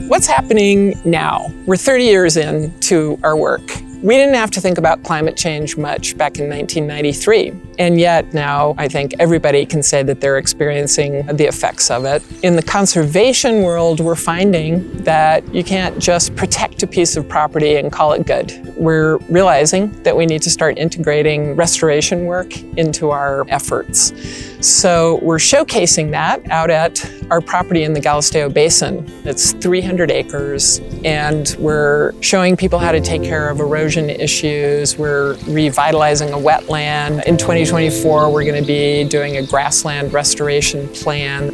What's happening now? We're 30 years into our work. We didn't have to think about climate change much back in 1993. And yet now I think everybody can say that they're experiencing the effects of it. In the conservation world, we're finding that you can't just protect a piece of property and call it good. We're realizing that we need to start integrating restoration work into our efforts. So we're showcasing that out at our property in the Galisteo Basin. It's 300 acres, and we're showing people how to take care of erosion issues. We're revitalizing a wetland. In 2024, we're going to be doing a grassland restoration plan.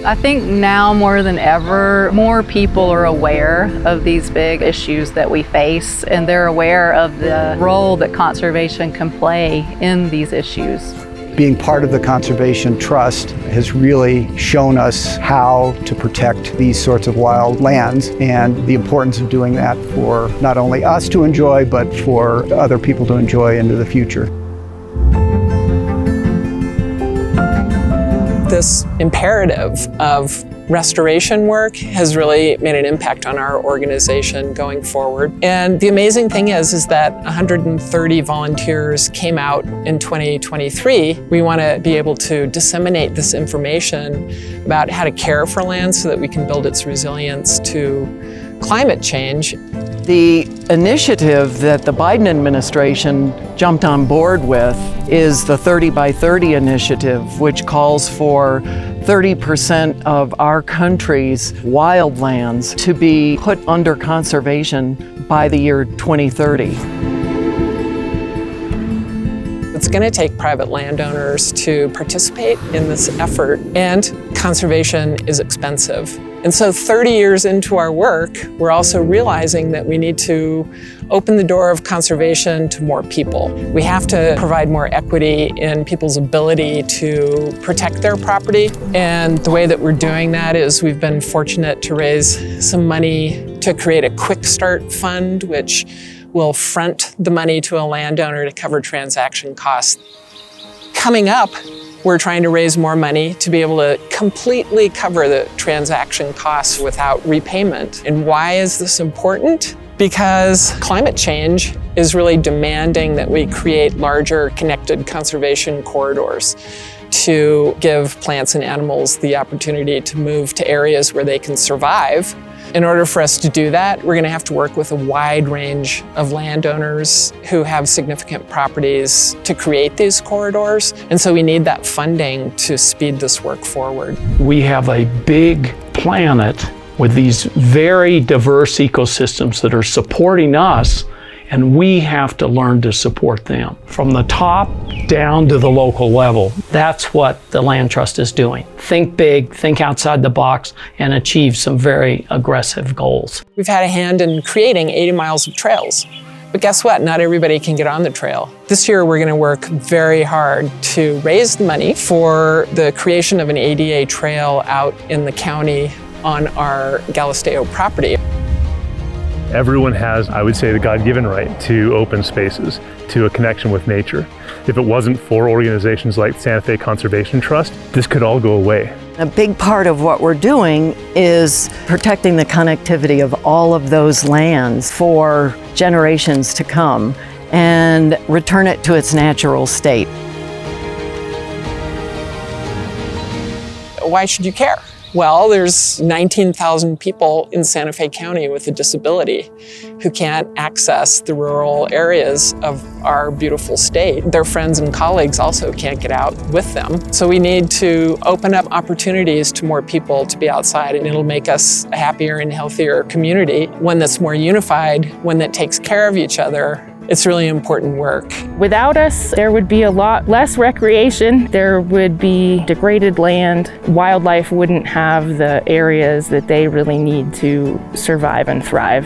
I think now more than ever, more people are aware of these big issues that we face, and they're aware of the role that conservation can play in these issues. Being part of the Conservation Trust has really shown us how to protect these sorts of wild lands and the importance of doing that for not only us to enjoy, but for other people to enjoy into the future. This imperative of restoration work has really made an impact on our organization going forward. And the amazing thing is that 130 volunteers came out in 2023. We want to be able to disseminate this information about how to care for land so that we can build its resilience to climate change. The initiative that the Biden administration jumped on board with is the 30 by 30 initiative, which calls for 30% of our country's wildlands to be put under conservation by the year 2030. It's going to take private landowners to participate in this effort, and conservation is expensive. And so 30 years into our work, we're also realizing that we need to open the door of conservation to more people. We have to provide more equity in people's ability to protect their property. And the way that we're doing that is we've been fortunate to raise some money to create a quick start fund, which will front the money to a landowner to cover transaction costs. Coming up, we're trying to raise more money to be able to completely cover the transaction costs without repayment. And why is this important? Because climate change is really demanding that we create larger connected conservation corridors to give plants and animals the opportunity to move to areas where they can survive. In order for us to do that, we're going to have to work with a wide range of landowners who have significant properties to create these corridors. And so we need that funding to speed this work forward. We have a big planet with these very diverse ecosystems that are supporting us, and we have to learn to support them from the top down to the local level. That's what the Land Trust is doing. Think big, think outside the box, and achieve some very aggressive goals. We've had a hand in creating 80 miles of trails. But guess what? Not everybody can get on the trail. This year, we're going to work very hard to raise the money for the creation of an ADA trail out in the county on our Galisteo property. Everyone has, I would say, the God-given right to open spaces, to a connection with nature. If it wasn't for organizations like Santa Fe Conservation Trust, this could all go away. A big part of what we're doing is protecting the connectivity of all of those lands for generations to come and return it to its natural state. Why should you care? Well, there's 19,000 people in Santa Fe County with a disability who can't access the rural areas of our beautiful state. Their friends and colleagues also can't get out with them. So we need to open up opportunities to more people to be outside, and it'll make us a happier and healthier community, one that's more unified, one that takes care of each other. It's really important work. Without us, there would be a lot less recreation. There would be degraded land. Wildlife wouldn't have the areas that they really need to survive and thrive.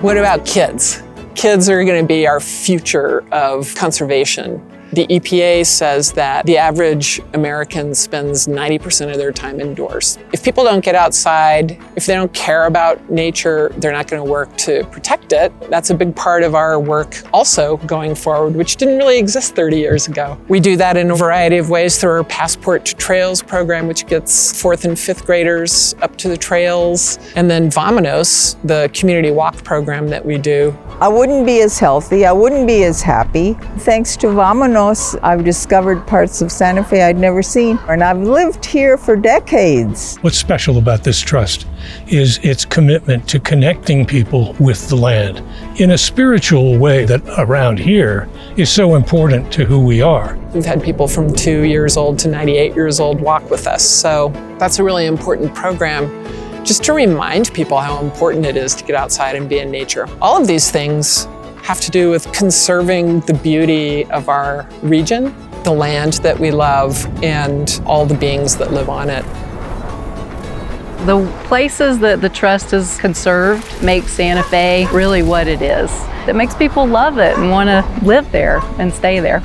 What about kids? Kids are going to be our future of conservation. The EPA says that the average American spends 90% of their time indoors. If people don't get outside, if they don't care about nature, they're not going to work to protect it. That's a big part of our work also going forward, which didn't really exist 30 years ago. We do that in a variety of ways through our Passport to Trails program, which gets 4th and 5th graders up to the trails, and then Vamanos, the community walk program that we do. I wouldn't be as healthy, I wouldn't be as happy. Thanks to Vamanos, I've discovered parts of Santa Fe I'd never seen, and I've lived here for decades. What's special about this trust is its commitment to connecting people with the land in a spiritual way that around here is so important to who we are. We've had people from 2 years old to 98 years old walk with us, so that's a really important program, just to remind people how important it is to get outside and be in nature. All of these things have to do with conserving the beauty of our region, the land that we love, and all the beings that live on it. The places that the Trust has conserved make Santa Fe really what it is. It makes people love it and want to live there and stay there.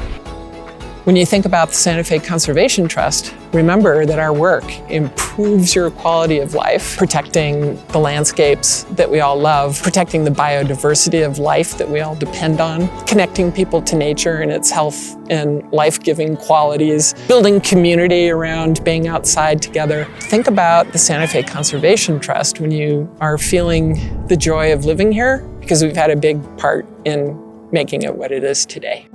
When you think about the Santa Fe Conservation Trust, remember that our work improves your quality of life, protecting the landscapes that we all love, protecting the biodiversity of life that we all depend on, connecting people to nature and its health and life-giving qualities, building community around being outside together. Think about the Santa Fe Conservation Trust when you are feeling the joy of living here, because we've had a big part in making it what it is today.